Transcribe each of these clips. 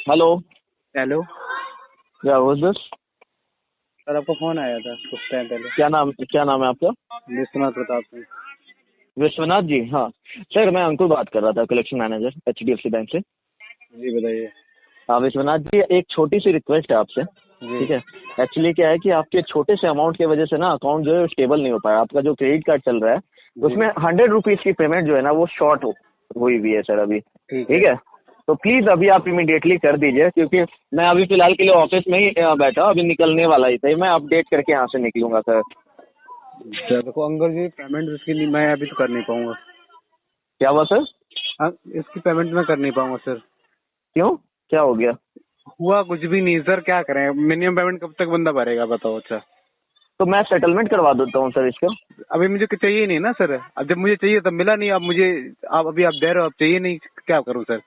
Hello. Hello. क्या was this? Sir आपका phone आया था कुछ टाइम पहले। क्या नाम है आपका? विश्वनाथ प्रताप सिंह। विश्वनाथ जी, हाँ। सर मैं अंकुर बात कर रहा था, कलेक्शन मैनेजर HDFC बैंक से। जी बताइए। हाँ विश्वनाथ जी, एक छोटी सी रिक्वेस्ट है आपसे। जी ठीक है। एक्चुअली क्या है कि आपके छोटे से अमाउंट की वजह से ना अकाउंट जो है स्टेबल नहीं हो पाया। आपका जो क्रेडिट कार्ड चल रहा है जी उसमें 100 रुपीज की पेमेंट जो है ना वो शॉर्ट हुई हुई है सर अभी। ठीक है। ठीक है। तो प्लीज अभी आप इमीडिएटली कर दीजिए, क्योंकि मैं अभी फिलहाल के लिए ऑफिस में ही बैठा हूँ, अभी निकलने वाला ही था। मैं अपडेट करके यहाँ से निकलूंगा सर। सर देखो अंकल जी, पेमेंट इसकी नहीं, मैं अभी तो कर नहीं पाऊंगा। क्या हुआ सर? हाँ, इसकी पेमेंट मैं कर नहीं पाऊंगा सर। क्यों? क्या हो गया? हुआ कुछ भी नहीं सर, क्या करें? मिनिमम पेमेंट कब तक बंदा भरेगा बताओ? अच्छा तो मैं सेटलमेंट करवा देता हूँ सर इसका। अभी मुझे चाहिए नहीं ना सर। अब जब मुझे चाहिए तब मिला नहीं। अब मुझे आप अभी आप दे रहे हो, अब चाहिए नहीं, क्या करूं सर?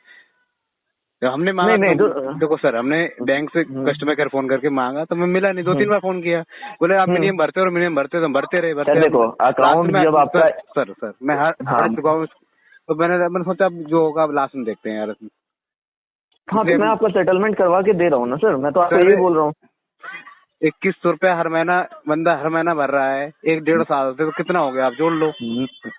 जब हमने मांगा नहीं तो नहीं तो देखो सर, हमने बैंक से हम्म, कस्टमर केयर फोन करके मांगा तो मैं मिला नहीं। दो हम्म, तीन बार फोन किया, बोले आप हम्म। मिनिमम भरते हो, मिनिमम भरते हो, तो हम भरते रहे सर अब देखो, लास्ट अकाउंट में जब आपका। सर मैं हट हाँ चुका हूँ। तो मैंने सोचा अब जो होगा अब लास्ट में देखते हैं यार। हाँ, तो इसलिए मैं आपका सेटलमेंट करवा के दे रहा हूँ ना सर, मैं तो आपको सर यही बोल रहा हूँ। 2100 रुपया हर महीना बंदा हर महीना भर रहा है, एक डेढ़ साल से, तो कितना हो गया आप जोड़ लो।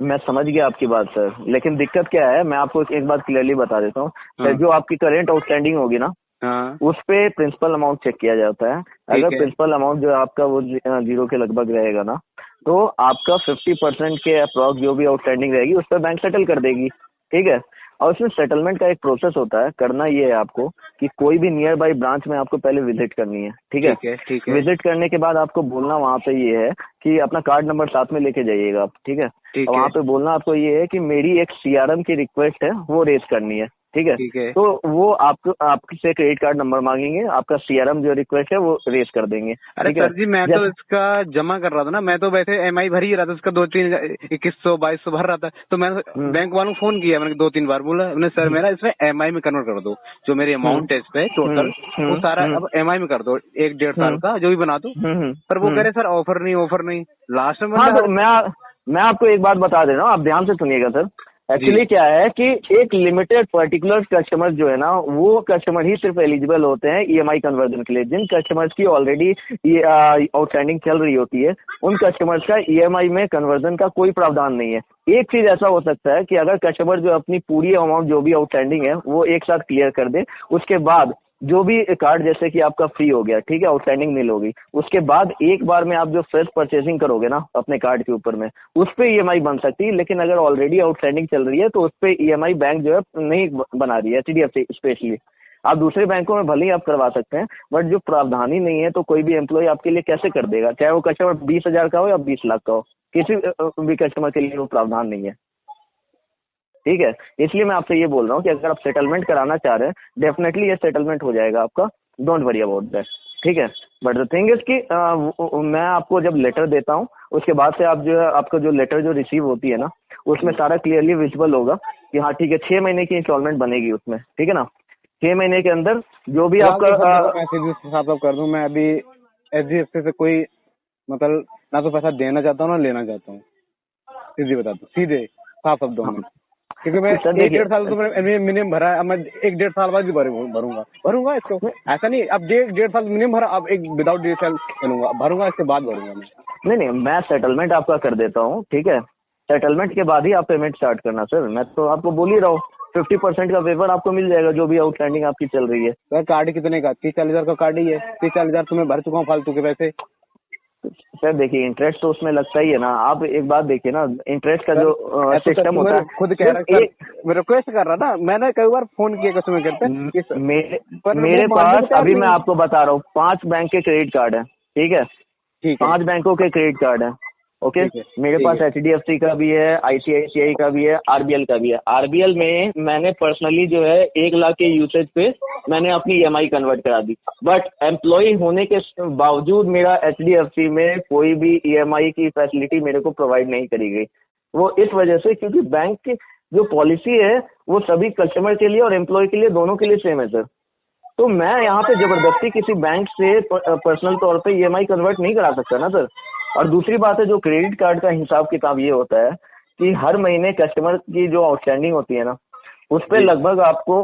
मैं समझ गया आपकी बात सर, लेकिन दिक्कत क्या है मैं आपको एक बात क्लियरली बता देता हूँ। हाँ जो आपकी करेंट आउटस्टैंडिंग होगी ना, हाँ उस पे प्रिंसिपल अमाउंट चेक किया जाता है। ठीक अगर है प्रिंसिपल अमाउंट जो है आपका वो जीरो के लगभग रहेगा ना, तो आपका 50% के अप्रॉक्स जो भी आउटस्टैंडिंग रहेगी उस पर बैंक सेटल कर देगी। ठीक है। और उसमें सेटलमेंट का एक प्रोसेस होता है। करना ये है आपको कि कोई भी नियर बाई ब्रांच में आपको पहले विजिट करनी है। ठीक है। ठीक है ठीक है विजिट करने के बाद आपको बोलना वहाँ पे ये है कि अपना कार्ड नंबर साथ में लेके जाइएगा आप। ठीक है। और ठीक वहाँ है पे बोलना आपको ये है कि मेरी एक CRM की रिक्वेस्ट है, वो रेज करनी है। ठीक है। ठीक है। तो वो आपको आपसे क्रेडिट कार्ड नंबर मांगेंगे, आपका CRM जो रिक्वेस्ट है वो रेज कर देंगे। अरे ठीक है। सर जी, मैं तो जैसे इसका जमा कर रहा था ना। मैं तो वैसे EMI भर ही रहा था इसका, 2-3 2100 2200 भर रहा था। तो मैंने हम्म, बैंक वालों को फोन किया, मैंने 2-3 बार बोला मैंने, सर मेरा इसमें EMI में कन्वर्ट कर दो, जो मेरी हम्म, अमाउंट है इस पे टोटल, हम्म, वो हम्म, सारा हम्म, अब EMI में कर दो, एक डेढ़ साल हम्म, का जो भी बना दो। हम्म, पर वो कह रहे सर ऑफर नहीं, ऑफर नहीं। लास्ट में हाँ बंदा तो मैं आपको एक बात बता दे रहा हूँ, आप ध्यान से सुनिएगा सर। जी एक्चुअली क्या है कि एक लिमिटेड पर्टिकुलर कस्टमर जो है ना, वो कस्टमर ही सिर्फ एलिजिबल होते हैं EMI कन्वर्जन के लिए। जिन कस्टमर्स की ऑलरेडी आउटस्टैंडिंग चल रही होती है, उन कस्टमर्स का EMI में कन्वर्जन का कोई प्रावधान नहीं है। एक चीज ऐसा हो सकता है कि अगर कस्टमर जो अपनी पूरी अमाउंट जो भी आउटस्टैंडिंग है वो एक साथ क्लियर कर दे, उसके बाद जो भी कार्ड जैसे कि आपका फ्री हो गया, ठीक है, आउटस्टैंडिंग नील होगी, उसके बाद एक बार में आप जो फ्रेश परचेसिंग करोगे ना अपने कार्ड के ऊपर में, उस पे EMI बन सकती है। लेकिन अगर ऑलरेडी आउटस्टैंडिंग चल रही है तो उस पे EMI बैंक जो है नहीं बना रही है, HDFC स्पेशली। आप दूसरे बैंकों में भले ही आप करवा सकते हैं, बट जो प्रावधान ही नहीं है तो कोई भी एम्प्लॉय आपके लिए कैसे कर देगा, चाहे वो कस्टमर 20,000 का हो या 20 लाख का हो। किसी भी कस्टमर के लिए वो प्रावधान नहीं है। ठीक है। इसलिए मैं आपसे ये बोल रहा हूँ कि अगर आप सेटलमेंट कराना चाह रहे हैं, डेफिनेटली ये सेटलमेंट हो जाएगा आपका। Don't worry about that. ठीक है। बट द थिंग इज कि मैं आपको जब लेटर देता हूँ उसके बाद से आप जो है आपका जो लेटर जो रिसीव होती है ना, उसमें सारा क्लियरली विजिबल होगा कि हाँ ठीक है 6 महीने की इंस्टॉलमेंट बनेगी उसमें। ठीक है ना। 6 महीने के अंदर जो भी फिलहाल तो आपका सर देखो, मैं सीधे साफ साफ कर दूं, मैं अभी HDFC से कोई मतलब ना तो पैसा देना चाहता हूँ ना लेना चाहता हूँ। सीधे बता दो, सीधे साफ शब्दों में। क्योंकि मैं तो सर एक डेढ़ साल देखिए, तो मैंने मिनिमम भरा है। अब मैं एक डेढ़ साल बाद भी भरूंगा भरूंगा इसको। ऐसा नहीं अब एक डेढ़ साल मिनिमम भरा, अब एक विदाउट DSL भरूंगा, इसके बाद भरूंगा मैं। नहीं मैं सेटलमेंट आपका कर देता हूँ। ठीक है। सेटलमेंट के बाद ही आप पेमेंट स्टार्ट करना सर, मैं तो आपको बोल ही रहा हूँ। 50% का वेवर आपको मिल जाएगा जो भी आउटस्टैंडिंग आपकी चल रही है। सर कार्ड कितने का? 30-40 हजार का कार्ड ही है। 30-40 हजार तो मैं भर चुका हूँ फालतू के पैसे। सर देखिए, इंटरेस्ट तो उसमें लगता ही है ना। आप एक बात देखिए ना, इंटरेस्ट का सर जो ऐसा सिस्टम होता कस्टमर है, खुद कह रहा है सिर्फ सर, एक मैं रिक्वेस्ट कर रहा था। मैंने कई बार फोन किया कस्टमर केयर पे मेरे पर वो मेरे मानने को पास तैयार अभी मैं नहीं है। आपको बता रहा हूँ 5 बैंक के क्रेडिट कार्ड है। ठीक है। ठीक है 5 बैंकों के क्रेडिट कार्ड है। ओके। ठीक है मेरे ठीक पास है HDFC का भी है, ICICI का भी है, RBL का भी है। RBL में मैंने पर्सनली जो है 1 लाख के यूसेज पे मैंने अपनी EMI कन्वर्ट करा दी। बट एम्प्लॉय होने के बावजूद मेरा HDFC में कोई भी EMI की फैसिलिटी मेरे को प्रोवाइड नहीं करी गई। वो इस वजह से क्योंकि बैंक की जो पॉलिसी है वो सभी कस्टमर के लिए और एम्प्लॉय के लिए दोनों के लिए सेम है सर। तो मैं यहाँ पे जबरदस्ती किसी बैंक से पर्सनल तौर पे EMI कन्वर्ट नहीं करा सकता ना सर। और दूसरी बात है, जो क्रेडिट कार्ड का हिसाब किताब ये होता है कि हर महीने कस्टमर की जो आउटस्टैंडिंग होती है ना, उस पे लगभग आपको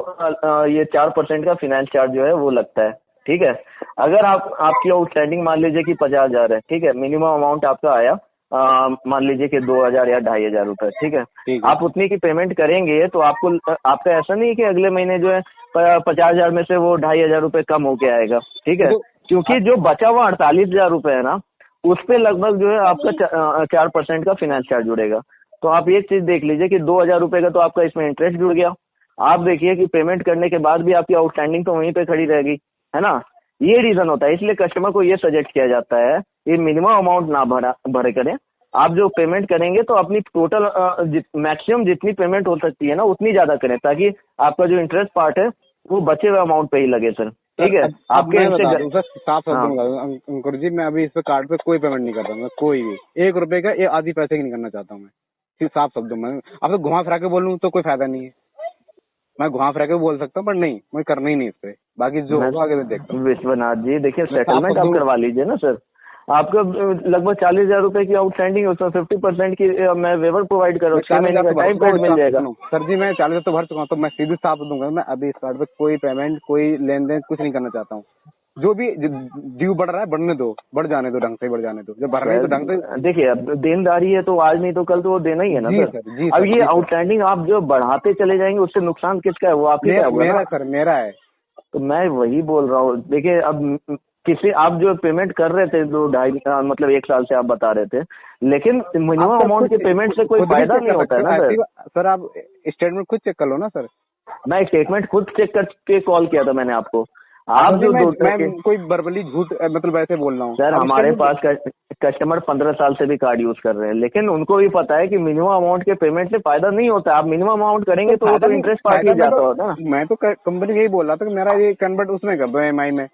ये 4% का फाइनेंस चार्ज जो है वो लगता है। ठीक है, अगर आपकी आउटस्टैंडिंग मान लीजिए कि 50,000 है, ठीक है, मिनिमम अमाउंट आपका आया मान लीजिए कि 2,000 या 2,500 रुपए, ठीक है, ठीक है। आप उतनी की पेमेंट करेंगे तो आपका ऐसा नहीं है कि अगले महीने जो है 50,000 में से वो 2,500 रुपए कम होके आएगा। ठीक है, तो क्योंकि जो बचा हुआ 48,000 रुपए है ना, उस पे लगभग जो है आपका 4% का फाइनेंस चार्ज जुड़ेगा। तो आप एक चीज देख लीजिए कि 2,000 रुपए का तो आपका इसमें इंटरेस्ट जुड़ गया। आप देखिए कि पेमेंट करने के बाद भी आपकी आउटस्टैंडिंग तो वहीं पे खड़ी रहेगी, है ना। ये रीजन होता है, इसलिए कस्टमर को ये सजेस्ट किया जाता है ये मिनिमम अमाउंट ना भरे करें। आप जो पेमेंट करेंगे तो अपनी टोटल मैक्सिमम जितनी पेमेंट हो सकती है ना उतनी ज्यादा करें, ताकि आपका जो इंटरेस्ट पार्ट है वो बचे हुए अमाउंट पे ही लगे सर। ठीक है, आपके आपके बता दूं सर, साफ शब्दों हाँ में बता दूं अंकुर जी, मैं अभी इस पे कार्ड पे कोई पेमेंट नहीं करता हूँ, मैं कोई भी 1 रुपए का ये आधी पैसे की नहीं करना चाहता हूँ मैं। सिर्फ साफ शब्दों में अब तो घुमा फिरा के बोलूँ तो कोई फायदा नहीं है। मैं घुमा फिरा के बोल सकता हूँ पर नहीं, मैं करना ही नहीं इस पे। बाकी जो होगा आगे मैं देखता हूँ। विश्वनाथ जी देखिए, मैं साफ सेटलमेंट आप शब्दों करवा लीजिए ना सर। आपका लगभग 40,000 रुपए की आउटस्टैंडिंग है, उसमें 50% की मैं वेवर प्रोवाइड कर रहा हूँ, 6 महीने का टाइम पीरियड मिल जाएगा। सर जी मैं 40,000 तो भर चुका हूँ, तो मैं सीधे साफ दूंगा, मैं अभी इस कार्ड पे कोई पेमेंट कोई लेन देन कुछ नहीं करना चाहता हूँ। जो भी ड्यू बढ़ रहा है बढ़ने दो, बढ़ जाने दो, ढंग से बढ़ जाने दो, जब भर रहे हैं तो ढंग से। देखिए अब देनदारी है तो आज नहीं तो कल तो वो देना ही है ना जी सर। सर, जी अब सर, ये जी सर। आउटस्टैंडिंग आप जो बढ़ाते चले जाएंगे उससे नुकसान किसका है, वो आपके क्या होगा मेरा ना। सर, मेरा है। तो मैं वही बोल रहा हूँ, देखिए अब किसी आप जो पेमेंट कर रहे थे 2-2.5 मतलब 1 साल से आप बता रहे थे, लेकिन मिनिमम अमाउंट के पेमेंट से कोई फायदा नहीं होता है ना सर। सर आप स्टेटमेंट खुद चेक कर लो ना सर। मैं स्टेटमेंट खुद चेक करके कॉल किया था मैंने आपको। आप जो मैं कोई वर्बली झूठ मतलब ऐसे बोल रहा हूँ सर, हमारे पास कस्टमर 15 साल से भी कार्ड यूज कर रहे हैं, लेकिन उनको भी पता है कि मिनिमम अमाउंट के पेमेंट से फायदा नहीं होता। आप मिनिमम अमाउंट करेंगे तो वो तो इंटरेस्ट पार्ट ही जाता होता ना। मैं तो कंपनी यही बोल रहा था कि मेरा ये कन्वर्ट उसमें कर दो EMI में।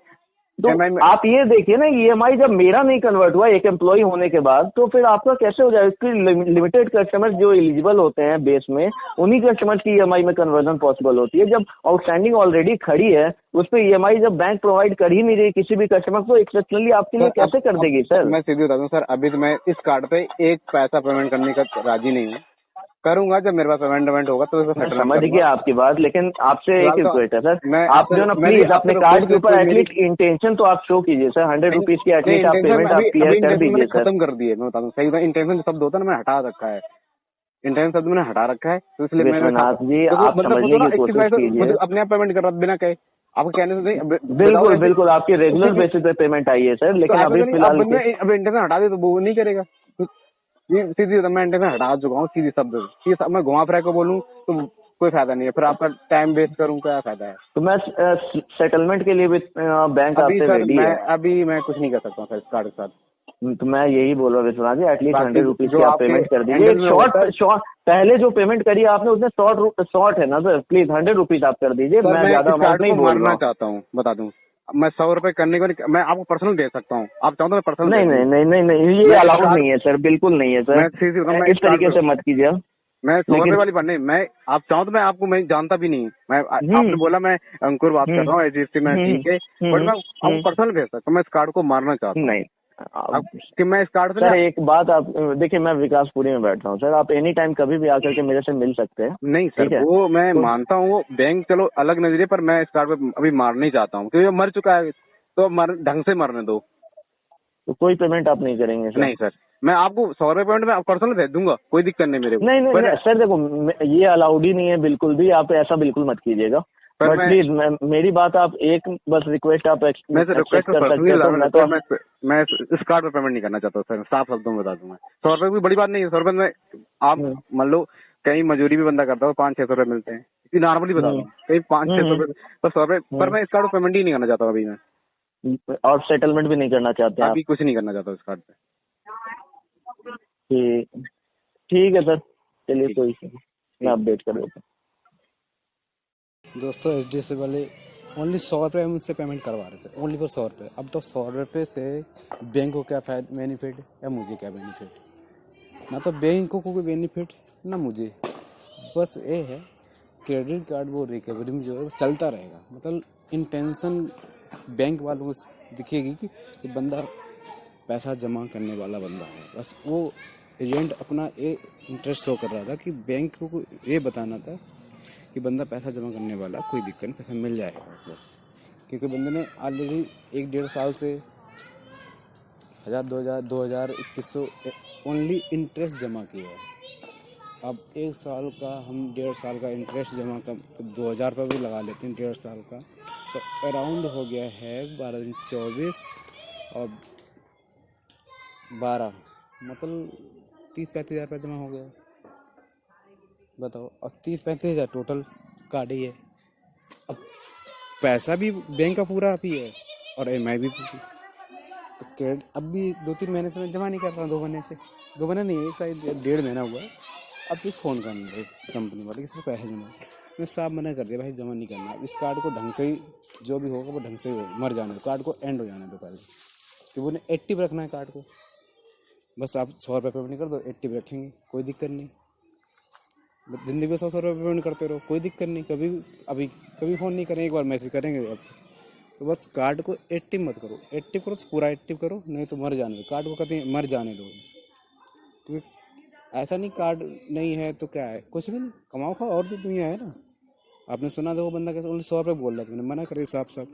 तो आप ये देखिए ना, EMI जब मेरा नहीं कन्वर्ट हुआ एक एम्प्लॉय होने के बाद, तो फिर आपका कैसे हो जाएगा। इसकी लिमिटेड कस्टमर्स जो एलिजिबल होते हैं बेस में, उन्हीं कस्टमर्स की EMI में कन्वर्जन पॉसिबल होती है। जब आउटस्टैंडिंग ऑलरेडी खड़ी है उस पर EMI जब बैंक प्रोवाइड कर ही नहीं रही किसी भी कस्टमर को, एक्सेप्शनली आपके लिए कैसे कर देगी सर। मैं सीधे बता दूं सर, अभी तो मैं इस कार्ड पे 1 पैसा पेमेंट करने का राजी नहीं हूँ। करूंगा जब मेरे पास पेमेंट होगा तो समझ गया आपकी बात, लेकिन आपसे एक रिक्वेस्ट है सर, आप जो ना मैं प्लीज अपने कार्ड के ऊपर एटलीस्ट इंटेंशन तो आप शो कीजिए सर। 100 रुपीज की एटलीस्ट आप पेमेंट आप क्लियर कर दीजिए सर। खत्म कर दिए, मैं बता दूं सही। इंटेंशन शब्द होता है ना, मैंने हटा रखा है। इंटेंशन शब्द मैंने हटा रखा है, तो इसलिए मैंने विश्वनाथ जी आप समझने की कोशिश कीजिए। अपने आप पेमेंट कर रहा बिना कहे, आपको कहने से नहीं। बिल्कुल बिल्कुल आपकी रेगुलर बेसिस पे पेमेंट आई है सर, लेकिन अभी फिलहाल अब इंटेंशन हटा दे तो वो नहीं करेगा। ये सीधी मैं इंटेंशन हटा चुका हूँ, सीधी शब्द। मैं घुमा फिरा के बोलूँ तो कोई फायदा नहीं है, फिर आपका टाइम वेस्ट करूँ, क्या फायदा है। तो मैं सेटलमेंट के लिए भी बैंक आपसे रेडी है। अभी मैं कुछ नहीं कर सकता हूँ सर इस कार्ड के साथ। तो मैं यही बोल रहा हूँ विश्वनाथ जी, एटलीस्ट 100 रुपीज की आप पेमेंट कर दीजिए। शॉर्ट पहले जो पेमेंट करी आपने उसमें शॉर्ट है ना सर, प्लीज 100 रुपीज आप कर दीजिए। मैं ज्यादा अमाउंट नहीं बोल रहा चाहता हूँ, बता दूं मैं 100 रुपए करने को मैं आपको पर्सनल दे सकता हूँ। आप चाहो तो मैं पर्सनल नहीं, ये अलाउड नहीं है सर, बिल्कुल नहीं है सर। इस तरीके से मत कीजिए। मैं 100 रुपए वाली बात नहीं, मैं आप चाहो तो मैं आपको मैं जानता भी नहीं। मैं आपने बोला मैं अंकुर बात कर रहा हूँ HDFC में, ठीक है, बट मैं आपको पर्सनल भेज सकता हूँ। मैं इस कार्ड को मारना चाहता हूँ। नहीं कि मैं इस कार्ड से सर एक बात आप देखिए, मैं विकासपुरी में बैठ रहा हूँ सर, आप एनी टाइम कभी भी आकर के मेरे से मिल सकते हैं। नहीं सर, वो मैं मानता हूँ, वो बैंक चलो अलग नजरिए, पर मैं इस कार्ड पे अभी मार नहीं चाहता हूँ क्योंकि मर चुका है, तो ढंग से मरने दो। तो कोई पेमेंट आप नहीं करेंगे सर? नहीं सर, मैं आपको 100 रुपए पेमेंट में पर्सनल भेज दूंगा, कोई दिक्कत नहीं मेरे को। नहीं सर देखो, ये अलाउड ही नहीं है बिल्कुल भी, आप ऐसा बिल्कुल मत कीजिएगा। बट प्लीज मेरी बात आप एक बस रिक्वेस्ट आप मैं रिक्वेस्ट कर सकते हैं। मैं इस कार्ड पे पेमेंट नहीं करना चाहता सर, साफ शब्दों में बता दूं। मैं 100 रुपए कोई बड़ी बात नहीं है। 100 रुपए में आप मान लो कहीं मजदूरी भी बंदा करता है 500-600 रुपए मिलते हैं, इतनी नॉर्मली बता दूं, कहीं 500-600 रुपए पर 100 रुपए पर मैं इस कार्ड को पेमेंट ही नहीं करना चाहता अभी। मैं और सेटलमेंट भी नहीं करना चाहते हैं? अभी कुछ नहीं करना चाहता इस कार्ड पे। ठीक है सर, चलिए कोई मैं अपडेट कर देता हूँ। दोस्तों HDFC वाले ओनली 100 रुपये हम उससे पेमेंट करवा रहे थे, ओनली फॉर 100 रुपये। अब तो 100 रुपये से बैंक को क्या बेनिफिट या मुझे क्या बेनिफिट? ना तो बैंक को कोई बेनिफिट ना मुझे। बस ये है क्रेडिट कार्ड वो रिकवरी में जो है चलता रहेगा, मतलब इंटेंशन बैंक वालों को दिखेगी कि बंदा पैसा जमा करने वाला बंदा है। बस वो एजेंट अपना ये इंटरेस्ट शो कर रहा था कि बैंक को ये बताना था कि कि बंदा पैसा जमा करने वाला, कोई दिक्कत नहीं, पैसा मिल जाएगा बस। क्योंकि बंदे ने ऑलरेडी 1-1.5 साल से 1000, 2000, 2000, 2100 ओनली इंटरेस्ट जमा किया है। अब 1 साल का हम 1.5 साल का इंटरेस्ट जमा कर तो 2000 रुपये भी लगा लेते हैं 1.5 साल का, तो अराउंड हो गया है 12 दिन 24 और 12, मतलब 30-35 हज़ार रुपये जमा हो गया। बताओ, और 30-35 हज़ार टोटल कार्ड ही है। अब पैसा भी बैंक का पूरा आप ही है और EMI भी पूरी। तो क्रेडिट अब भी 2-3 महीने से मैं जमा नहीं कर रहा हूँ, 2 महीने से, 2 महीने नहीं, एक शायद 1.5 महीना हुआ है। अब भी फ़ोन करने लगे कंपनी वाले कि सिर्फ पैसे जमा। मैं साफ मना कर दिया, भाई जमा नहीं करना। इस कार्ड को ढंग से ही जो भी होगा वो ढंग से ही होगा, मर जाने दो, कार्ड को एंड हो जाने दो कार्ड कि वो एक्टिव रखना है कार्ड को। बस आप 100 रुपये पेमेंट नहीं कर दो, एक्टिव रखेंगे, कोई दिक्कत नहीं। ज़िंदगी में 100 रुपये पेमेंट करते रहो, कोई दिक्कत नहीं। कभी फ़ोन नहीं करेंगे, एक बार मैसेज करेंगे अब। तो बस कार्ड को एक्टिव मत करो, एक्टिव करो पूरा एक्टिव करो, नहीं तो मर जाने दो कार्ड को, कहते हैं मर जाने दो। क्योंकि ऐसा नहीं कार्ड नहीं है तो क्या है, कुछ भी नहीं, कमाओ खाओ, और भी दुनिया है ना। आपने सुना था वो बंदा कैसे 100 रुपये बोल रहा था, मैंने मना करे साफ साफ।